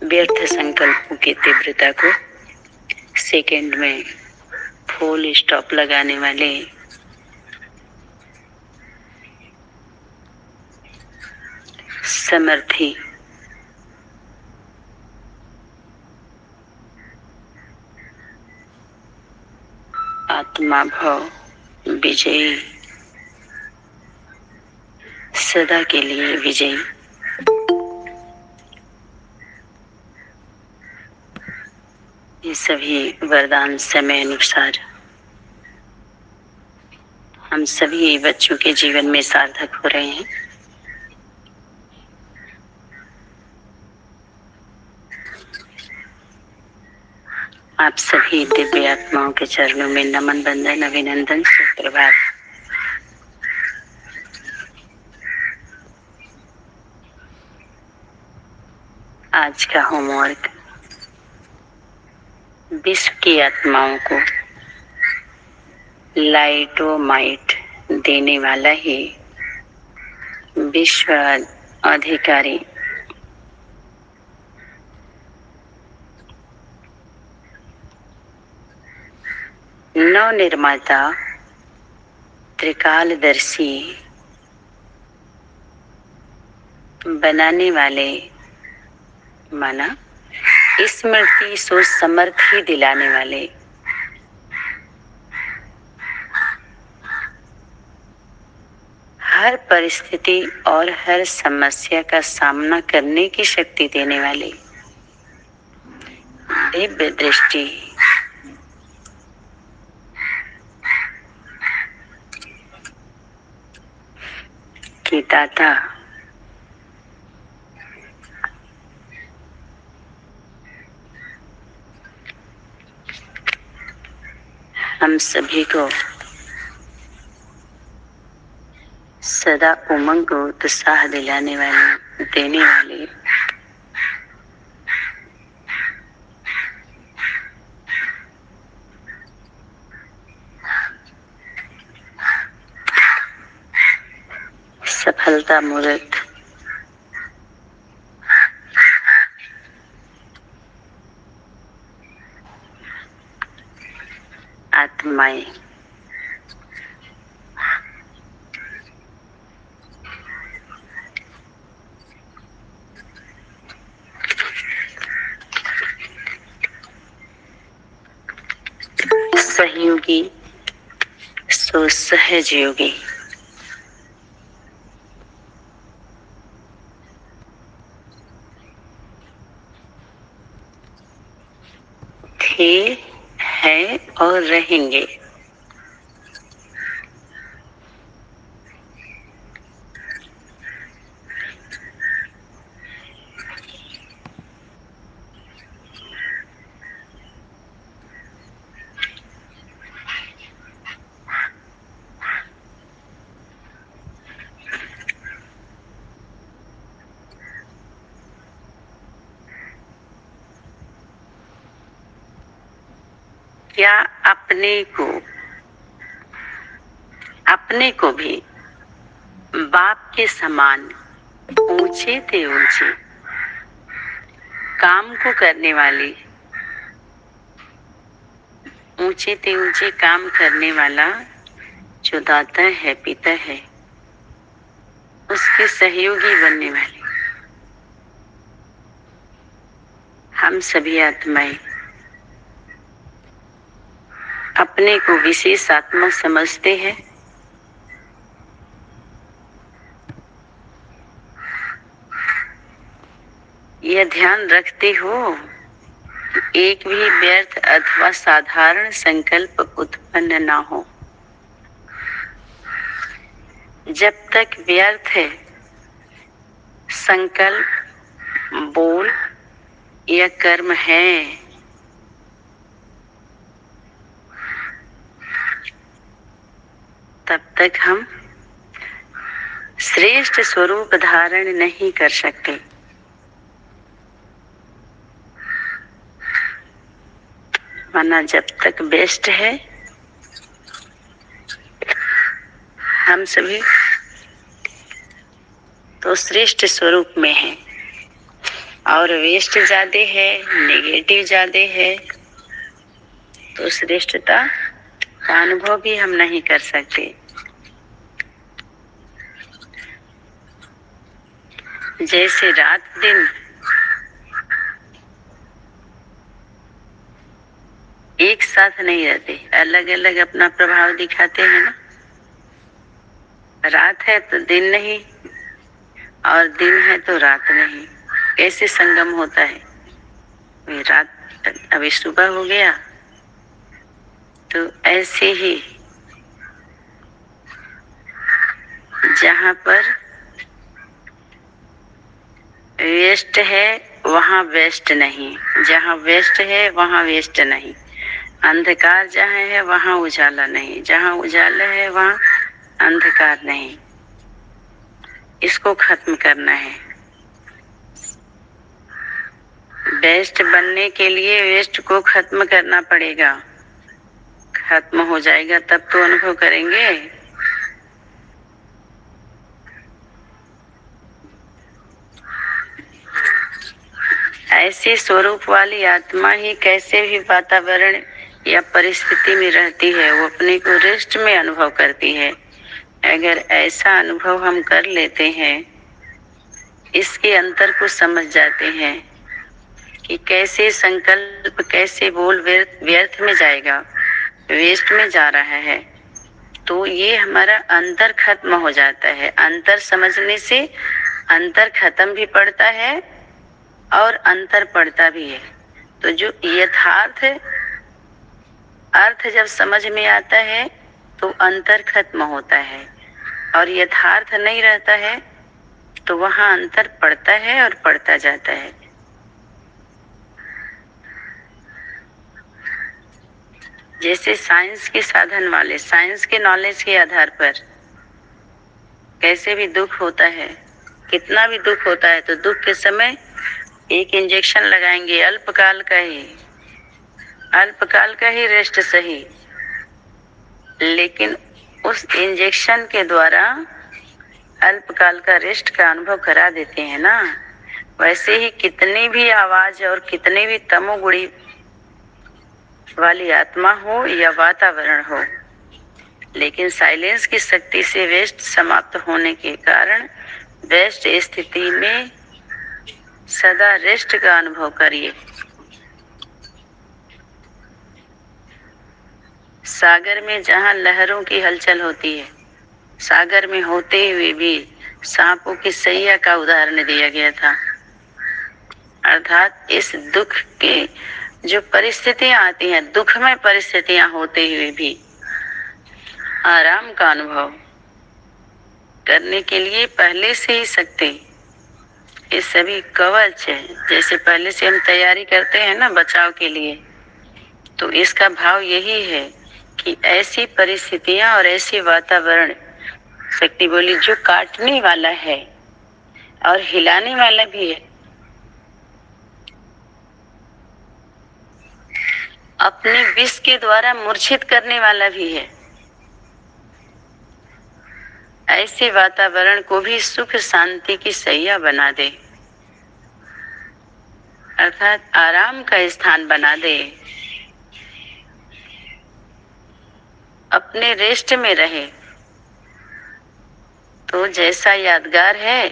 व्यर्थ संकल्पों की तीव्रता को सेकंड में फुल स्टॉप लगाने वाले समर्थी आत्मा भाव विजयी, सदा के लिए विजयी, ये सभी वरदान समय अनुसार हम सभी बच्चों के जीवन में सार्थक हो रहे हैं। आप सभी दिव्य आत्माओं के चरणों में नमन, वंदन, अभिनंदन, सुप्रभात। आज का होमवर्क विश्व की आत्माओं को लाइट व माइट देने वाला ही विश्व अधिकारी नव निर्माता त्रिकालदर्शी बनाने वाले माना स्मृति सोच समर्थी दिलाने वाले हर परिस्थिति और हर समस्या का सामना करने की शक्ति देने वाले दिव्य दृष्टि की दाता हम सभी को सदा उमंग को उत्साह दिलाने वाले देने वाले सफलता मूर्त आत्माएं सहयोगी सो सहज योगी थे, हैं और रहेंगे। क्या अपने को भी बाप के समान ऊंचे से ऊंचे काम को करने वाली ऊंचे से ऊंचे काम करने वाला जो दाता है, पिता है, उसके सहयोगी बनने वाले हम सभी आत्माएं अपने को विशेष आत्मा समझते हैं। यह ध्यान रखते हो कि एक भी व्यर्थ अथवा साधारण संकल्प उत्पन्न ना हो। जब तक व्यर्थ है संकल्प, बोल या कर्म है, तब तक हम श्रेष्ठ स्वरूप धारण नहीं कर सकते। माना जब तक बेस्ट है हम सभी तो श्रेष्ठ स्वरूप में है। और वेस्ट ज्यादा है, नेगेटिव ज्यादा है, तो श्रेष्ठता का अनुभव भी हम नहीं कर सकते। जैसे रात दिन एक साथ नहीं रहते, अलग अलग अपना प्रभाव दिखाते हैं ना। रात है तो दिन नहीं, और दिन है तो रात नहीं, कैसे संगम होता है। रात अभी सुबह हो गया, तो ऐसे ही जहां पर वेस्ट है वहां वेस्ट नहीं, जहां वेस्ट है वहां वेस्ट नहीं, अंधकार जहां है वहां उजाला नहीं, जहां उजाला है वहां अंधकार नहीं। इसको खत्म करना है। बेस्ट बनने के लिए वेस्ट को खत्म करना पड़ेगा। खत्म हो जाएगा तब तो अनुभव करेंगे। ऐसे स्वरूप वाली आत्मा ही कैसे भी वातावरण या परिस्थिति में रहती है, वो अपने को रेस्ट में अनुभव करती है। अगर ऐसा अनुभव हम कर लेते हैं, इसके अंतर को समझ जाते हैं कि कैसे संकल्प, कैसे बोल व्यर्थ में जाएगा, वेस्ट में जा रहा है, तो ये हमारा अंतर खत्म हो जाता है। अंतर समझने से अंतर खत्म भी पड़ता है और अंतर पड़ता भी है। तो जो यथार्थ अर्थ जब समझ में आता है तो अंतर खत्म होता है, और यथार्थ नहीं रहता है तो वहां अंतर पड़ता है और पड़ता जाता है। जैसे साइंस के साधन वाले साइंस के नॉलेज के आधार पर कैसे भी दुख होता है, कितना भी दुख होता है, तो दुख के समय एक इंजेक्शन लगाएंगे, अल्पकाल का ही रेस्ट सही, लेकिन उस इंजेक्शन के द्वारा अल्पकाल का रेस्ट का अनुभव करा देते हैं ना। वैसे ही कितनी भी आवाज और कितनी भी तमोगुणी वाली आत्मा हो या वातावरण हो, लेकिन साइलेंस की शक्ति से वेस्ट समाप्त होने के कारण वेस्ट स्थिति में सदा रेस्ट का अनुभव करिए। सागर में जहां लहरों की हलचल होती है, सागर में होते हुए भी सांपों की सैया का उदाहरण दिया गया था। अर्थात इस दुख के जो परिस्थितियां आती हैं, दुखमय परिस्थितियां होते हुए भी आराम का अनुभव करने के लिए पहले से ही शक्ति, ये सभी कवच है। जैसे पहले से हम तैयारी करते हैं ना बचाव के लिए, तो इसका भाव यही है कि ऐसी परिस्थितियां और ऐसे वातावरण, शक्ति बोली, जो काटने वाला है और हिलाने वाला भी है, अपने विष के द्वारा मूर्छित करने वाला भी है, ऐसे वातावरण को भी सुख शांति की सैया बना दे, अर्थात आराम का स्थान बना दे, अपने रेस्ट में रहे। तो जैसा यादगार है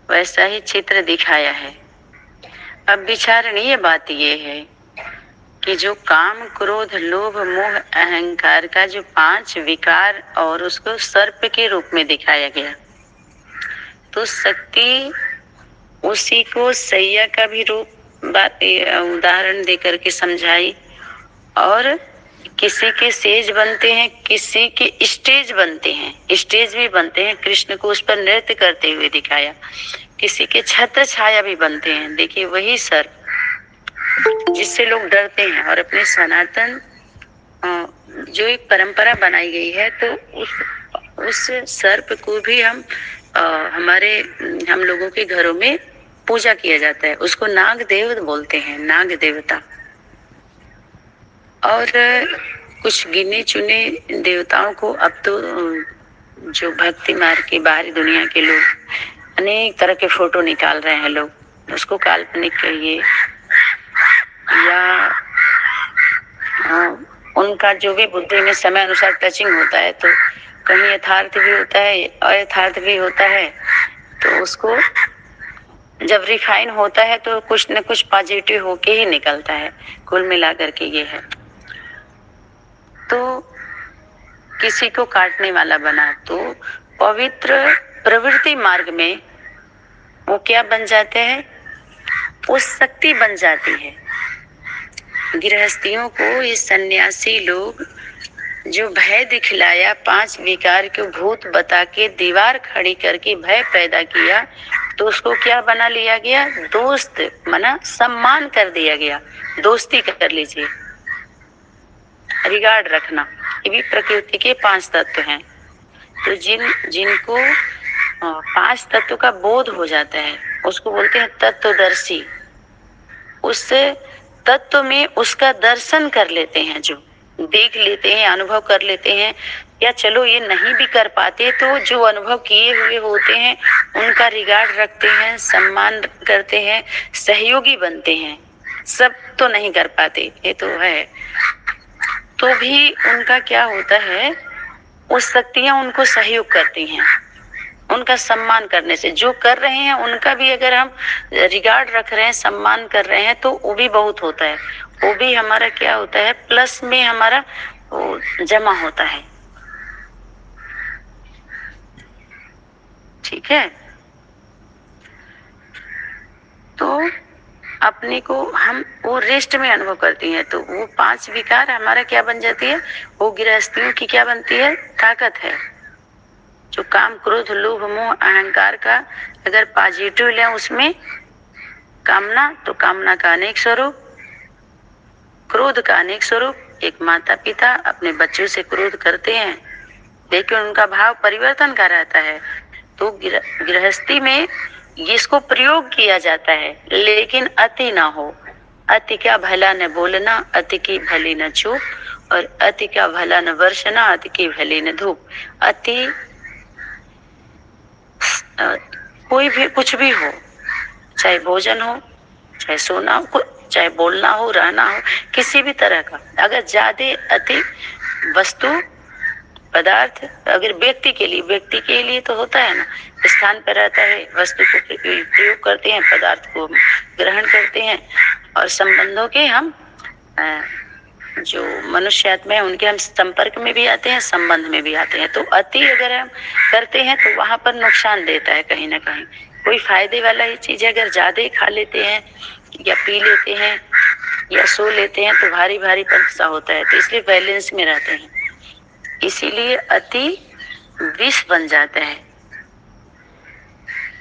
वैसा ही चित्र दिखाया है। अब विचारणीय बात ये है कि जो काम, क्रोध, लोभ, मोह, अहंकार का जो 5 विकार और उसको सर्प के रूप में दिखाया गया, तो शक्ति उसी को सैया का भी रूप उदाहरण देकर के समझाई, और किसी के सेज बनते हैं, किसी के स्टेज बनते हैं, स्टेज भी बनते हैं, कृष्ण को उस पर नृत्य करते हुए दिखाया। किसी के छत्र छाया भी बनते हैं। देखिए वही सर्प जिससे लोग डरते हैं, और अपने सनातन जो एक परंपरा बनाई गई है, तो उस सर्प को भी हम लोगों के घरों में पूजा किया जाता है। उसको नाग देव बोलते हैं, नाग देवता। और कुछ गिने चुने देवताओं को अब तो जो भक्ति मार्ग की बाहरी दुनिया के लोग अनेक तरह के फोटो निकाल रहे हैं लोग, उसको काल्पनिक कहिए या उनका जो भी बुद्धि में समय अनुसार टचिंग होता है, तो कहीं यथार्थ भी होता है, अयथार्थ भी होता है, तो उसको जब रिफाइन होता है तो कुछ न कुछ पॉजिटिव होके ही निकलता है। कुल मिलाकर के ये है। तो किसी को काटने वाला बना तो पवित्र प्रवृत्ति मार्ग में वो क्या बन जाते हैं? वो शक्ति बन जाती है। गृहस्थियों को ये सन्यासी लोग जो भय दिखलाया, 5 विकार के भूत बता के दीवार खड़ी करके भय पैदा किया, तो उसको क्या बना लिया गया? दोस्त मना सम्मान कर दिया गया। दोस्ती कर लीजिए, रिगार्ड रखना। ये भी प्रकृति के 5 तत्व हैं। तो जिनको 5 तत्व का बोध हो जाता है उसको बोलते हैं तत्वदर्शी। उस तत्व में उसका दर्शन कर लेते हैं, जो देख लेते हैं, अनुभव कर लेते हैं, या चलो ये नहीं भी कर पाते तो जो अनुभव किए हुए होते हैं उनका रिगार्ड रखते हैं, सम्मान करते हैं, सहयोगी बनते हैं। सब तो नहीं कर पाते, ये तो है, तो भी उनका क्या होता है, वो शक्तियां उनको सहयोग करती हैं। उनका सम्मान करने से जो कर रहे हैं उनका भी अगर हम रिगार्ड रख रहे हैं, सम्मान कर रहे हैं, तो वो भी बहुत होता है। वो भी हमारा क्या होता है, प्लस में हमारा वो जमा होता है। ठीक है। तो अपने को हम वो रेस्ट में अनुभव करती हैं, तो वो 5 विकार हमारा क्या बन जाती है? वो गृहस्थियों की क्या बनती है? ताकत है। जो काम, क्रोध, लोभ, मोह, अहंकार का अगर पॉजिटिव लें उसमें कामना, तो कामना का अनेक स्वरूप, क्रोध का अनेक स्वरूप। एक माता पिता अपने बच्चों से क्रोध करते हैं लेकिन उनका भाव परिवर्तन का रहता है। तो गृहस्थी में इसको प्रयोग किया जाता है, लेकिन अति ना हो। अति का भला न बोलना, अति की भली न चूप, और अति का भला न वर्षना, अति की भली न धूप। अति कोई भी कुछ भी हो, चाहे भोजन हो, चाहे सोना हो, चाहे बोलना हो, रहना हो, किसी भी तरह का, अगर ज्यादा अति वस्तु पदार्थ, अगर व्यक्ति के लिए तो होता है ना, स्थान पर रहता है, वस्तु को प्रयोग करते हैं, पदार्थ को ग्रहण करते हैं, और संबंधों के हम जो मनुष्य आत्मा है उनके हम संपर्क में भी आते हैं, संबंध में भी आते हैं। तो अति अगर हम करते हैं तो वहां पर नुकसान देता है कहीं ना कहीं। कोई फायदे वाला ही चीज अगर ज्यादा खा लेते हैं या पी लेते हैं या सो लेते हैं तो भारी भारी सा होता है, तो इसलिए बैलेंस में रहते हैं। इसीलिए अति विष बन जाता है,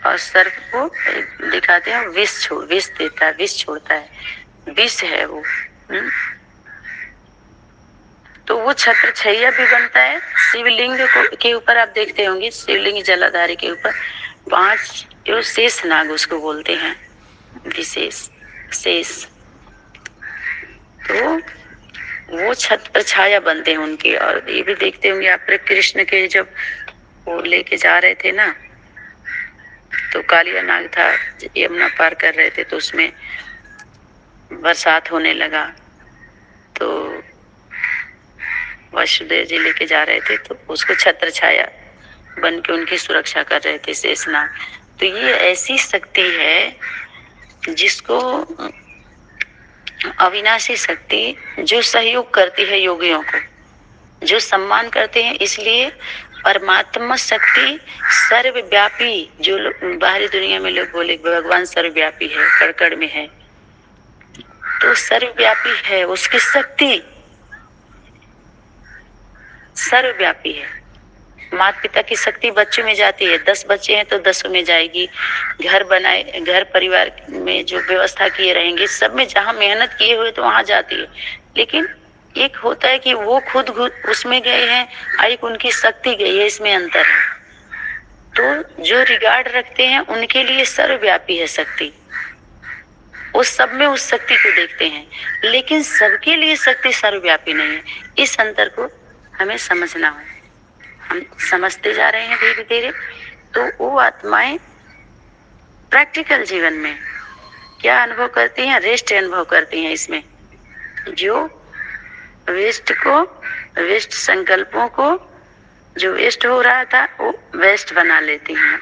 और सर्प को दिखाते हैं विष देता है, विष छोड़ता है, विष है वो। तो वो छत्र छैया भी बनता है। शिवलिंग के ऊपर आप देखते होंगे, शिवलिंग जलाधारी के ऊपर 5 जो शेष नाग उसको बोलते हैं, विशेष शेष। तो वो छत्र छाया बनते हैं उनके। और ये भी देखते होंगे आप, कृष्ण के जब वो लेके जा रहे थे ना, तो कालिया नाग था, यमुना पार कर रहे थे, तो उसमें बरसात होने लगा, तो वसुदेव जी लेके जा रहे थे, तो उसको छत्र छाया बन के उनकी सुरक्षा कर रहे थे शेषनाग। तो ये ऐसी शक्ति है जिसको अविनाशी शक्ति, जो सहयोग करती है योगियों को, जो सम्मान करते हैं। इसलिए परमात्मा शक्ति सर्वव्यापी, जो बाहरी दुनिया में लोग बोले भगवान सर्वव्यापी है, कड़ में है, तो सर्वव्यापी है, उसकी शक्ति सर्वव्यापी है। माता पिता की शक्ति बच्चों में जाती है, 10 बच्चे हैं तो 10 में जाएगी। घर परिवार में जो व्यवस्था किए रहेंगे, सब में जहाँ मेहनत किए हुए तो वहां जाती है। लेकिन एक होता है कि वो खुद उसमें गए हैं, एक उनकी शक्ति गई है, इसमें अंतर है। तो जो रिगार्ड रखते हैं उनके लिए सर्वव्यापी है शक्ति, उस सब में उस शक्ति को देखते हैं, लेकिन सबके लिए शक्ति सर्वव्यापी नहीं है। इस अंतर को हमें समझना है। हम समझते जा रहे हैं धीरे धीरे। तो वो आत्माएं प्रैक्टिकल जीवन में क्या अनुभव करती हैं? रेस्ट अनुभव करती हैं। इसमें जो वेस्ट को, वेस्ट संकल्पों को, जो वेस्ट हो रहा था वो वेस्ट बना लेती हैं,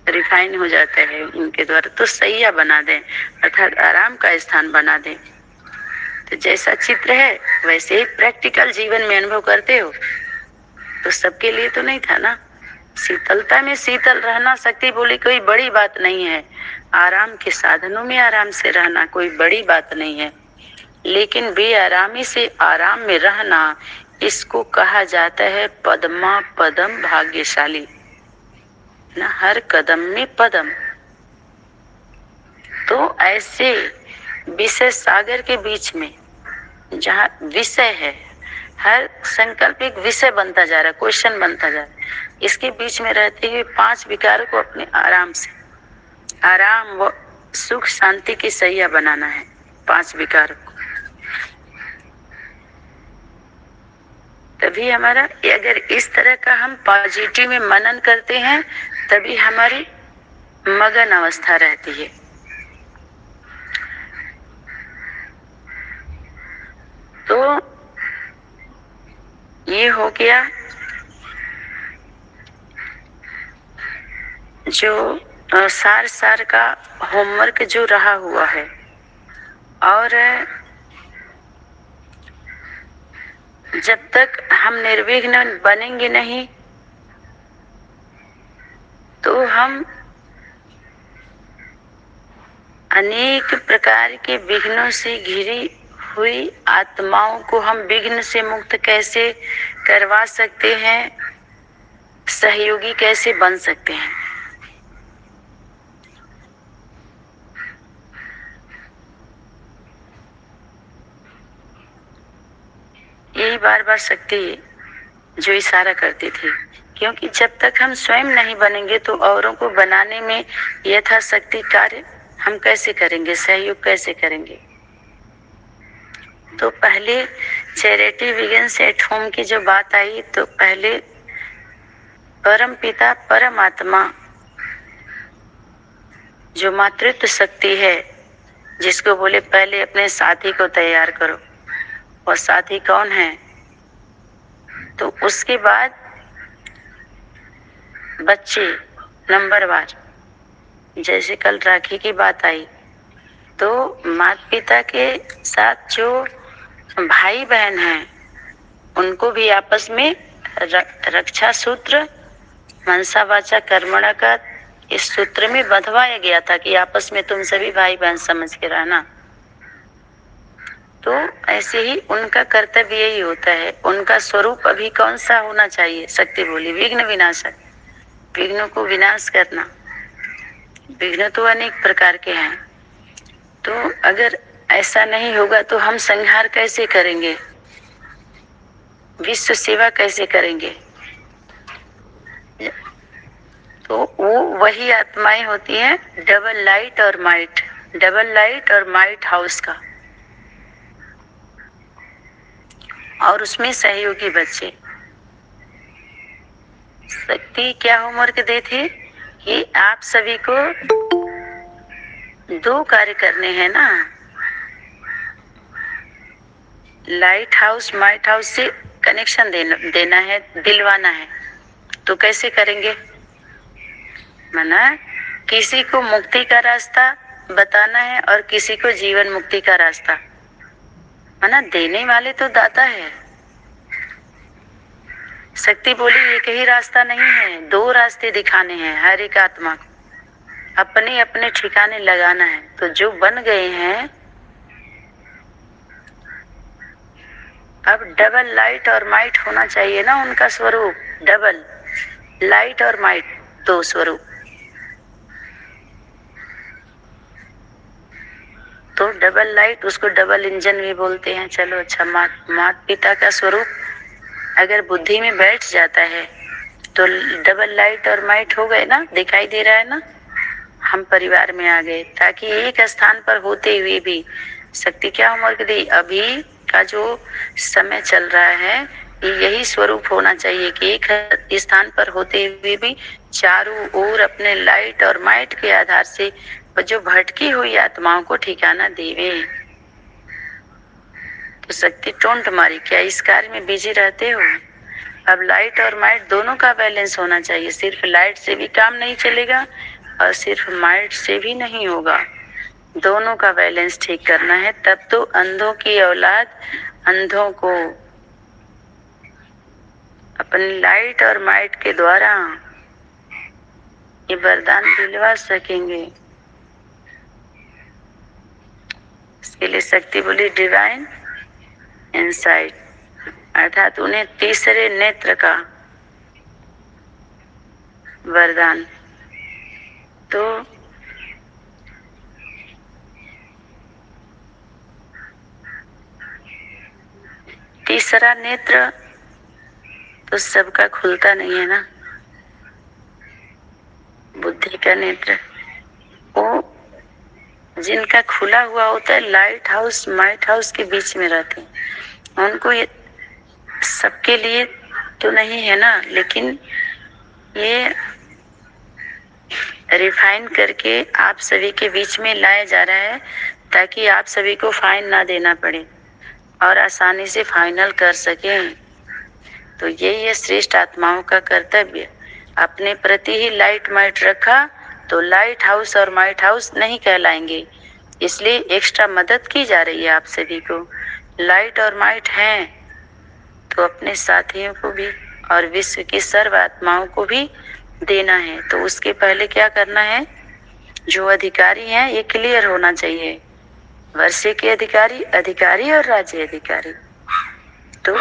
रिफाइन हो जाता है इनके द्वारा। तो सैया बना दें अर्थात आराम का स्थान बना दें। तो जैसा चित्र है वैसे ही प्रैक्टिकल जीवन में अनुभव करते हो। तो सबके लिए तो नहीं था ना। शीतलता में शीतल रहना, शक्ति बोली, कोई बड़ी बात नहीं है। आराम के साधनों में आराम से रहना कोई बड़ी बात नहीं है, लेकिन बेआरामी से आराम में रहना, इसको कहा जाता है पद्मा पदम भाग्यशाली ना। हर कदम में पदम। तो ऐसे विषय सागर के बीच में जहाँ विषय है, हर संकल्प एक विषय बनता जा रहा है, क्वेश्चन बनता जा रहा है। इसके बीच में रहते हुए 5 विकारों को अपने आराम से, आराम व सुख शांति की सैया बनाना है। 5 विकारों को तभी हमारा, अगर इस तरह का हम पॉजिटिव में मनन करते हैं तभी हमारी मगन अवस्था रहती है। तो ये हो गया जो सार का होमवर्क जो रहा हुआ है। और जब तक हम निर्विघ्न बनेंगे नहीं तो हम अनेक प्रकार के विघ्नों से घिरी हुई आत्माओं को हम विघ्न से मुक्त कैसे करवा सकते हैं, सहयोगी कैसे बन सकते हैं। यही बार बार शक्ति जो इशारा करती थी, क्योंकि जब तक हम स्वयं नहीं बनेंगे तो औरों को बनाने में यथाशक्ति कार्य हम कैसे करेंगे, सहयोग कैसे करेंगे। तो पहले चैरिटी बिगिंस एट होम की जो बात आई, तो पहले परम पिता परमात्मा जो मातृत्व शक्ति है, जिसको बोले पहले अपने साथी को तैयार करो, और साथी कौन है, तो उसके बाद बच्चे नंबरवार। जैसे कल राखी की बात आई तो माता पिता के साथ जो भाई बहन हैं उनको भी आपस में रक्षा सूत्र मनसा वाचा कर्मणा का इस सूत्र में बंधवाया गया था कि आपस में तुम सभी भाई बहन समझ के रहना। तो ऐसे ही उनका कर्तव्य यही होता है। उनका स्वरूप अभी कौन सा होना चाहिए? शक्ति बोली विघ्न विनाशक, विघ्नों को विनाश करना। विघ्न तो अनेक प्रकार के हैं, तो अगर ऐसा नहीं होगा तो हम संहार कैसे करेंगे, विश्व सेवा कैसे करेंगे। तो वो वही आत्माएं होती हैं डबल लाइट और माइट, डबल लाइट और माइट हाउस का, और उसमें सहयोगी बच्चे। शक्ति क्या होमवर्क दी थी कि आप सभी को 2 कार्य करने हैं ना। लाइट हाउस माइट हाउस से कनेक्शन देना है, दिलवाना है। तो कैसे करेंगे? माना किसी को मुक्ति का रास्ता बताना है और किसी को जीवन मुक्ति का रास्ता। माना देने वाले तो दाता है। शक्ति बोली एक ही रास्ता नहीं है, 2 रास्ते दिखाने हैं हर एक आत्मा को, अपने अपने ठिकाने लगाना है। तो जो बन गए हैं अब डबल लाइट और माइट होना चाहिए ना उनका स्वरूप, डबल लाइट और माइट, 2 स्वरूप। तो डबल लाइट उसको डबल इंजन भी बोलते हैं। चलो अच्छा, माता पिता का स्वरूप अगर बुद्धि में बैठ जाता है तो डबल लाइट और माइट हो गए ना, दिखाई दे रहा है ना। हम परिवार में आ गए, ताकि एक स्थान पर होते हुए भी शक्ति क्या होमवर्क दी, अभी का जो समय चल रहा है यही स्वरूप होना चाहिए कि एक स्थान पर होते हुए भी चारों ओर अपने लाइट और माइट के आधार से जो भटकी हुई आत्माओं को ठिकाना देवे। तो शक्ति टोंट मारी, क्या इस कार्य में बिजी रहते हो? अब लाइट और माइट दोनों का बैलेंस होना चाहिए। सिर्फ लाइट से भी काम नहीं चलेगा और सिर्फ माइट से भी नहीं होगा, दोनों का बैलेंस ठीक करना है। तब तो अंधों की औलाद अंधों को अपनी लाइट और माइट के द्वारा ये वरदान दिलवा सकेंगे। इसके लिए शक्ति बोली डिवाइन इंसाइट, अर्थात उन्हें तीसरे नेत्र का वरदान। तो तीसरा नेत्र तो सबका खुलता नहीं है ना। बुद्धि का नेत्र वो जिनका खुला हुआ होता है, लाइट हाउस माइट हाउस के बीच में रहते हैं, उनको ये सबके लिए तो नहीं है ना, लेकिन ये रिफाइन करके आप सभी के बीच में लाया जा रहा है ताकि आप सभी को फाइन ना देना पड़े और आसानी से फाइनल कर सकें। तो ये श्रेष्ठ आत्माओं का कर्तव्य। अपने प्रति ही लाइट माइट रखा तो लाइट हाउस और माइट हाउस नहीं कहलाएंगे, इसलिए एक्स्ट्रा मदद की जा रही है आप सभी को। लाइट और माइट हैं तो अपने साथियों को भी और विश्व की सर्व आत्माओं को भी देना है। तो उसके पहले क्या करना है? जो अधिकारी हैं ये क्लियर होना चाहिए, वर्षे के अधिकारी, अधिकारी और राज्य अधिकारी। तो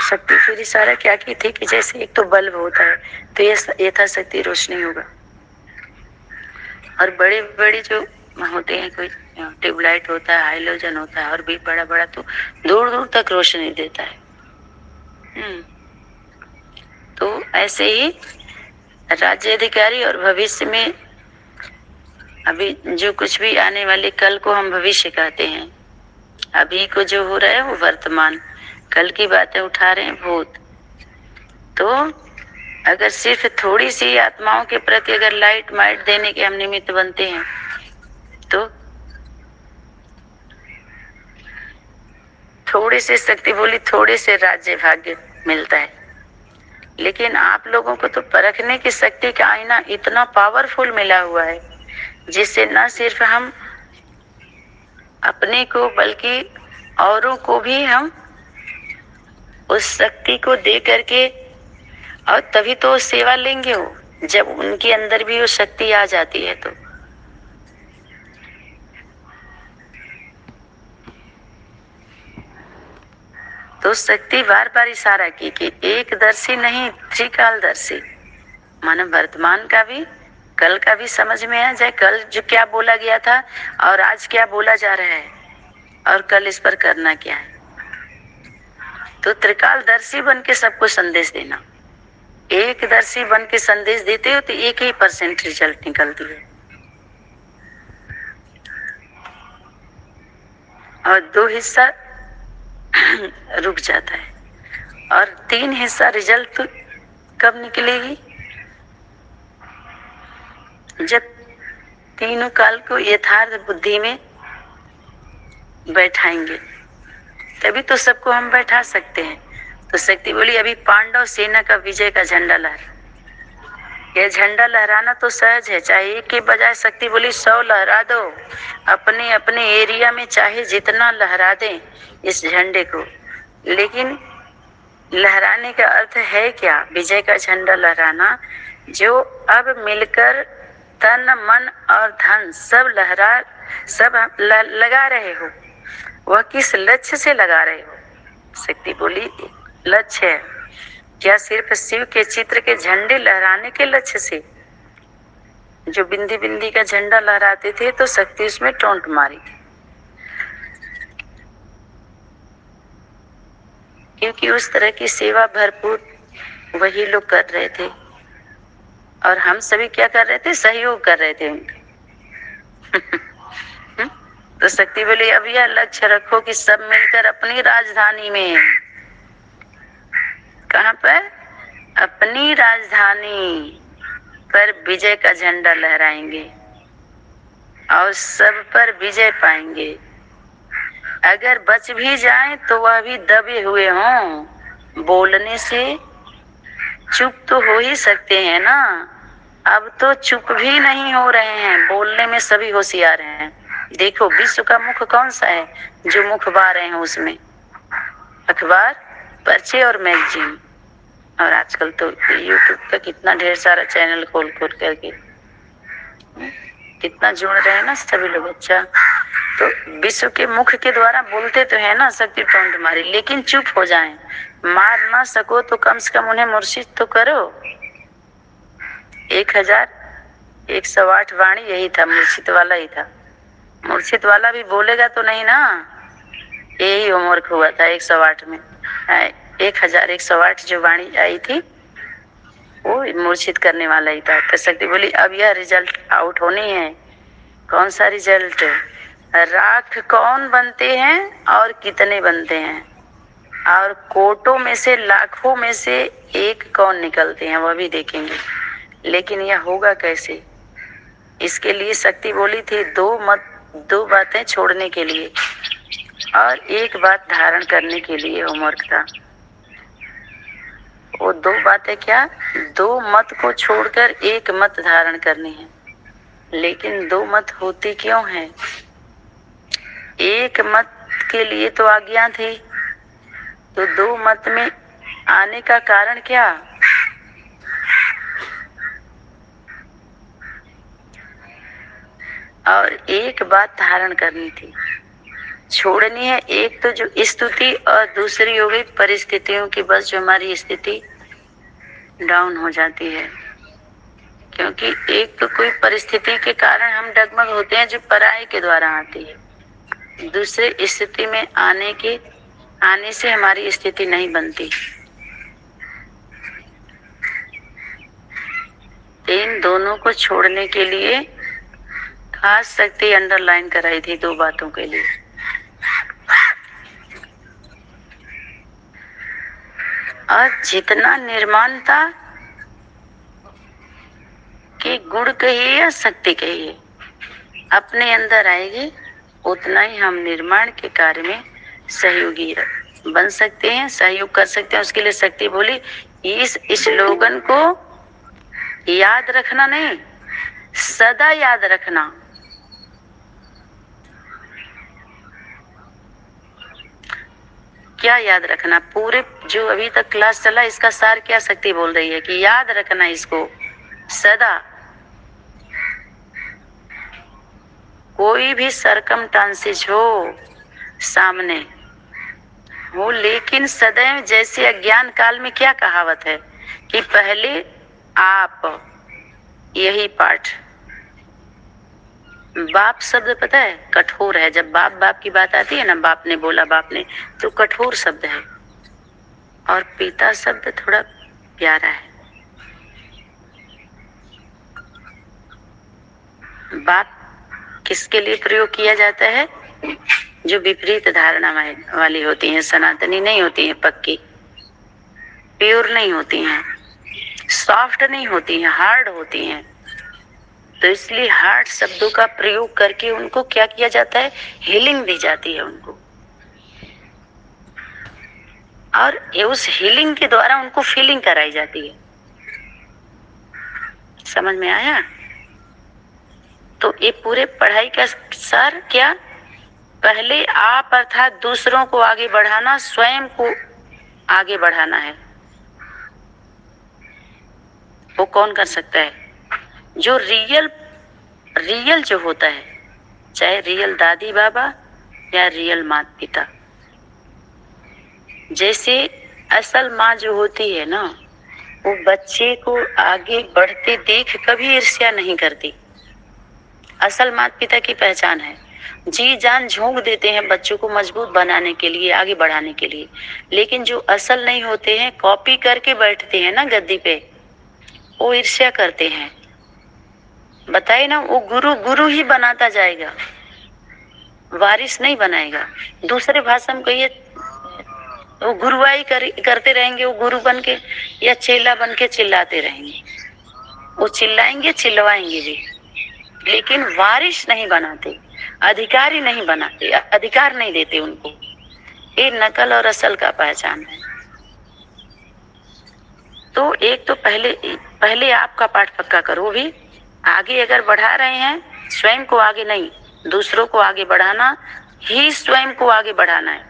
शक्ति फिर इशारा क्या की थी कि जैसे एक तो बल्ब होता है तो ये यथाशक्ति रोशनी होगा, और बड़े बड़े जो होते हैं, कोई ट्यूबलाइट होता है, हाइलोजन होता है, और भी बड़ा बड़ा तो दूर दूर तक रोशनी देता है। तो ऐसे ही राज्य अधिकारी और भविष्य में अभी जो कुछ भी आने वाले कल को हम भविष्य कहते हैं, अभी को जो हो रहा है वो वर्तमान, कल की बातें उठा रहे हैं भूत। तो अगर सिर्फ थोड़ी सी आत्माओं के प्रति अगर लाइट माइट देने के हम निमित्त बनते हैं तो थोड़े से शक्ति बोली थोड़े से राज्य भाग्य मिलता है। लेकिन आप लोगों को तो परखने की शक्ति का आईना इतना पावरफुल मिला हुआ है जिससे न सिर्फ हम अपने को बल्कि औरों को भी हम उस शक्ति को दे करके, और तभी तो सेवा लेंगे वो जब उनके अंदर भी वो शक्ति आ जाती है। तो शक्ति बार बार इशारा की कि एक दर्शी नहीं त्रिकालदर्शी, मानो वर्तमान का भी कल का भी समझ में आ जाए, कल जो क्या बोला गया था और आज क्या बोला जा रहा है और कल इस पर करना क्या है। तो त्रिकालदर्शी बन के सबको संदेश देना। एक दर्शी बन के संदेश देते हो तो 1% रिजल्ट निकलती है, और 2 हिस्सा रुक जाता है, और 3 हिस्सा रिजल्ट तो कब निकलेगी? जब तीनों काल को यथार्थ बुद्धि में बैठाएंगे तभी तो सबको हम बैठा सकते हैं। तो शक्ति बोली अभी पांडव सेना का विजय का झंडा लहरा, यह झंडा लहराना तो सहज है, चाहे एक के बजाय शक्ति बोली 100 लहरा दो, अपने अपने एरिया में चाहे जितना लहरा दें इस झंडे को। लेकिन लहराने का अर्थ है क्या? विजय का झंडा लहराना जो अब मिलकर तन मन और धन सब लगा रहे हो, वह किस लक्ष्य से लगा रहे हो? शक्ति बोली लक्ष्य है क्या? सिर्फ शिव के चित्र के झंडे लहराने के लक्ष्य से? जो बिंदी बिंदी का झंडा लहराते थे तो शक्ति उसमें टोंट मारी थी, क्योंकि उस तरह की सेवा भरपूर वही लोग कर रहे थे और हम सभी क्या कर रहे थे? सहयोग कर रहे थे उनका। तो शक्ति बोली अब यह लक्ष्य रखो कि सब मिलकर अपनी राजधानी में कहाँ पर? अपनी राजधानी पर विजय का झंडा लहराएंगे और सब पर विजय पाएंगे। अगर बच भी जाएं तो वह भी दबे हुए हों, बोलने से चुप तो हो ही सकते हैं ना। अब तो चुप भी नहीं हो रहे हैं, बोलने में सभी होशियार हैं। देखो विश्व का मुख कौन सा है जो मुख बा रहे हैं उसमें? अखबार, पर्चे और मैगजीन। और आजकल तो यूट्यूब पे कितना ढेर सारा चैनल खोल खोल करके कितना जोड़ रहे हैं ना सभी लोग। अच्छा, तो विश्व के मुख के द्वारा बोलते तो है ना शक्ति टोन तुम्हारी, लेकिन चुप हो जाएं। मार ना सको तो कम से कम उन्हें मुर्शिद तो करो। 1108 वाणी यही था, मुर्शिद वाला ही था। मुर्शिद वाला भी बोलेगा तो नहीं ना। यही होमवर्क हुआ था 108 में। 1108 जो वाणी आई थी वो मूर्छित करने वाला ही था। तो शक्ति बोली अब यह रिजल्ट आउट होनी है। कौन सा रिजल्ट? राख कौन बनते हैं और कितने बनते हैं, और कोटों में से लाखों में से एक कौन निकलते हैं वह भी देखेंगे। लेकिन यह होगा कैसे? इसके लिए शक्ति बोली थी दो बातें छोड़ने के लिए और एक बात धारण करने के लिए होमवर्क था। वो दो बातें क्या? 2 मत को छोड़कर एक मत धारण करनी है। लेकिन 2 मत होती क्यों है? एक मत के लिए तो आज्ञा थी, तो 2 मत में आने का कारण क्या? और एक बात धारण करनी थी, छोड़नी है। एक तो जो स्तुति और दूसरी हो गई परिस्थितियों की, बस जो हमारी स्थिति डाउन हो जाती है। क्योंकि एक तो कोई परिस्थिति के कारण हम डगमग होते हैं जो पराये के द्वारा आती है। दूसरे स्थिति में आने से हमारी स्थिति नहीं बनती। इन दोनों को छोड़ने के लिए खास शक्ति अंडरलाइन कराई थी 2 बातों के लिए। और जितना निर्माणता के गुण कहिए या शक्ति कहिए अपने अंदर आएगी, उतना ही हम निर्माण के कार्य में सहयोगी बन सकते हैं, सहयोग कर सकते हैं। उसके लिए शक्ति बोली इस स्लोगन को याद रखना नहीं, सदा याद रखना। क्या याद रखना? पूरे जो अभी तक क्लास चला इसका सार क्या शक्ति बोल रही है कि याद रखना इसको सदा। कोई भी सरकमस्टांसेस हो सामने हो, लेकिन सदैव जैसे अज्ञान काल में क्या कहावत है कि पहले आप, यही पाठ। बाप शब्द पता है कठोर है। जब बाप की बात आती है ना, बाप ने बोला, बाप ने, तो कठोर शब्द है। और पिता शब्द थोड़ा प्यारा है। बाप किसके लिए प्रयोग किया जाता है? जो विपरीत धारणा वाली होती हैं, सनातनी नहीं होती हैं, पक्की प्योर नहीं होती हैं, सॉफ्ट नहीं होती हैं, हार्ड होती हैं। तो इसलिए हार्ड शब्दों का प्रयोग करके उनको क्या किया जाता है? हीलिंग दी जाती है उनको। और उस हीलिंग के द्वारा उनको फीलिंग कराई जाती है। समझ में आया? तो ये पूरे पढ़ाई का सार क्या? पहले आप अर्थात दूसरों को आगे बढ़ाना, स्वयं को आगे बढ़ाना है। वो कौन कर सकता है? जो रियल जो होता है, चाहे रियल दादी बाबा या रियल माता पिता। जैसे असल माँ जो होती है ना, वो बच्चे को आगे बढ़ते देख कभी ईर्ष्या नहीं करती। असल माता पिता की पहचान है। जी जान झोंक देते हैं बच्चों को मजबूत बनाने के लिए, आगे बढ़ाने के लिए। लेकिन जो असल नहीं होते हैं, कॉपी करके बैठते हैं ना गद्दी पे, वो ईर्ष्या करते हैं। बताइए ना, वो गुरु ही बनाता जाएगा, वारिस नहीं बनाएगा। दूसरे भाषा में कहिए वो गुरुवाई करते रहेंगे, वो गुरु बन के या चेला बन के चिल्लाते रहेंगे। वो चिल्लाएंगे, चिल्लाएंगे भी, लेकिन वारिस नहीं बनाते, अधिकारी नहीं बनाते, अधिकार नहीं देते उनको। ये नकल और असल का पहचान है। तो एक तो पहले आपका पाठ पक्का करो। भी आगे अगर बढ़ा रहे हैं, स्वयं को आगे नहीं, दूसरों को आगे बढ़ाना ही स्वयं को आगे बढ़ाना है।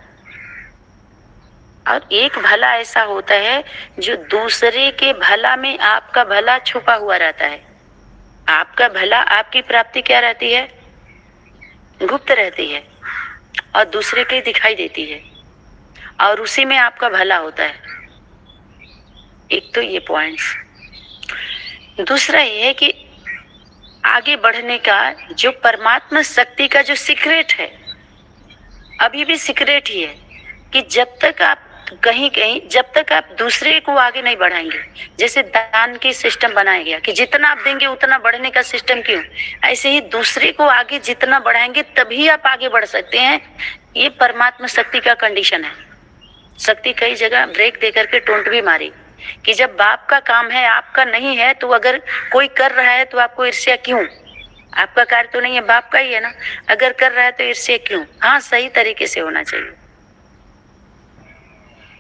और एक भला ऐसा होता है जो दूसरे के भला में आपका भला छुपा हुआ रहता है। आपका भला, आपकी प्राप्ति क्या रहती है? गुप्त रहती है और दूसरे के दिखाई देती है, और उसी में आपका भला होता है। एक तो ये पॉइंट्स। दूसरा ये है कि आगे बढ़ने का जो परमात्मा शक्ति का जो सीक्रेट है, अभी भी सीक्रेट ही है कि जब तक आप जब तक आप दूसरे को आगे नहीं बढ़ाएंगे, जैसे दान की सिस्टम बनाया गया कि जितना आप देंगे उतना बढ़ने का सिस्टम क्यों, ऐसे ही दूसरे को आगे जितना बढ़ाएंगे तभी आप आगे बढ़ सकते हैं। ये परमात्मा शक्ति का कंडीशन है। शक्ति कई जगह ब्रेक देकर के टोंट भी मारी कि जब बाप का काम है, आपका नहीं है, तो अगर कोई कर रहा है तो आपको ईर्ष्या क्यों? आपका कार्य तो नहीं है, बाप का ही है ना। अगर कर रहा है तो ईर्ष्या क्यों? हाँ, सही तरीके से होना चाहिए।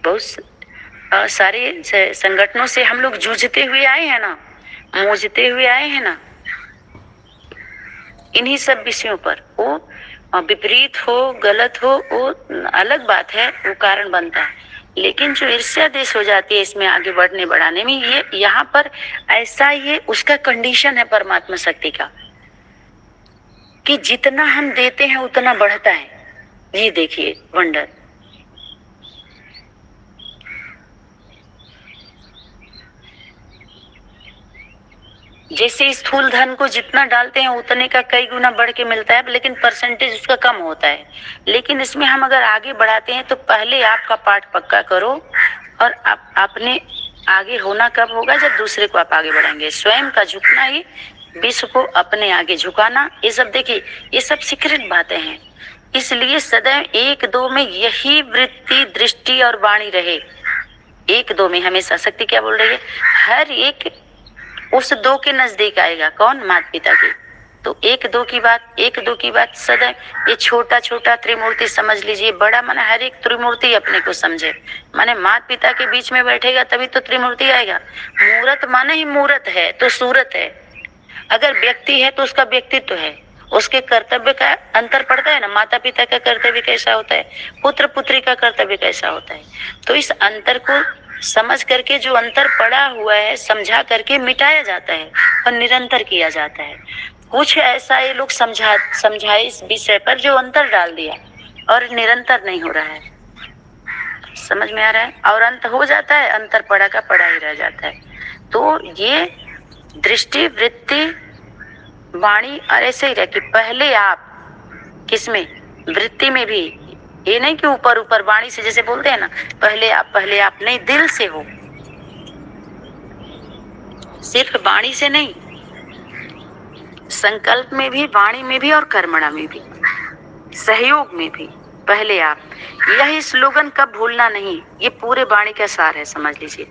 बहुत सारे संगठनों से हम लोग जूझते हुए आए हैं ना, मूझते हुए आए हैं ना, इन्हीं सब विषयों पर। वो विपरीत हो, गलत हो, वो अलग बात है, वो कारण बनता है। लेकिन जो ईर्ष्या देश हो जाती है इसमें आगे बढ़ने बढ़ाने में, ये यहाँ पर ऐसा, ये उसका कंडीशन है परमात्मा शक्ति का कि जितना हम देते हैं उतना बढ़ता है। ये देखिए वंडर। जैसे स्थूल धन को जितना डालते हैं उतने का कई गुना बढ़ के मिलता है, लेकिन परसेंटेज उसका कम होता है। लेकिन इसमें हम अगर आगे बढ़ाते हैं तो पहले आपका पाठ पक्का करो, और आपने आगे होना कब होगा? जब दूसरे को आप आगे बढ़ाएंगे। स्वयं का झुकना ही विश्व को अपने आगे झुकाना। ये सब देखिए, ये सब सीक्रेट बातें हैं। इसलिए सदैव एक दो में यही वृत्ति, दृष्टि और वाणी रहे। एक दो में हमेशा शक्ति क्या बोल रही है? हर एक उस दो के नजदीक आएगा। कौन? माता पिता की। तो एक दो की बात सदैव। ये छोटा छोटा त्रिमूर्ति समझ लीजिए, बड़ा माने हर एक त्रिमूर्ति अपने को समझे। माने माता पिता के बीच में बैठेगा तभी तो त्रिमूर्ति आएगा। मूर्त माने ही मूर्त है तो सूरत है। अगर व्यक्ति है तो उसका व्यक्तित्व है, उसके कर्तव्य का अंतर पड़ता है ना। माता पिता का कर्तव्य कैसा होता है, पुत्र पुत्री का कर्तव्य कैसा होता है। तो इस अंतर को समझ करके, जो अंतर पड़ा हुआ है समझा करके मिटाया जाता है और निरंतर किया जाता है। कुछ ऐसा ये लोग समझाए इस विषय पर जो अंतर डाल दिया और निरंतर नहीं हो रहा है। समझ में आ रहा है? और अंत हो जाता है, अंतर पड़ा का पड़ा ही रह जाता है। तो ये दृष्टि, वृत्ति, वाणी और ऐसे ही रहे कि पहले आप किसमें? वृत्ति में भी। ये नहीं कि ऊपर ऊपर वाणी से जैसे बोलते हैं ना, पहले आप नहीं, दिल से हो। सिर्फ वाणी से नहीं, संकल्प में भी, वाणी में भी और कर्मणा में भी, सहयोग में भी पहले आप। यही स्लोगन कब भूलना नहीं, ये पूरे वाणी का सार है, समझ लीजिए।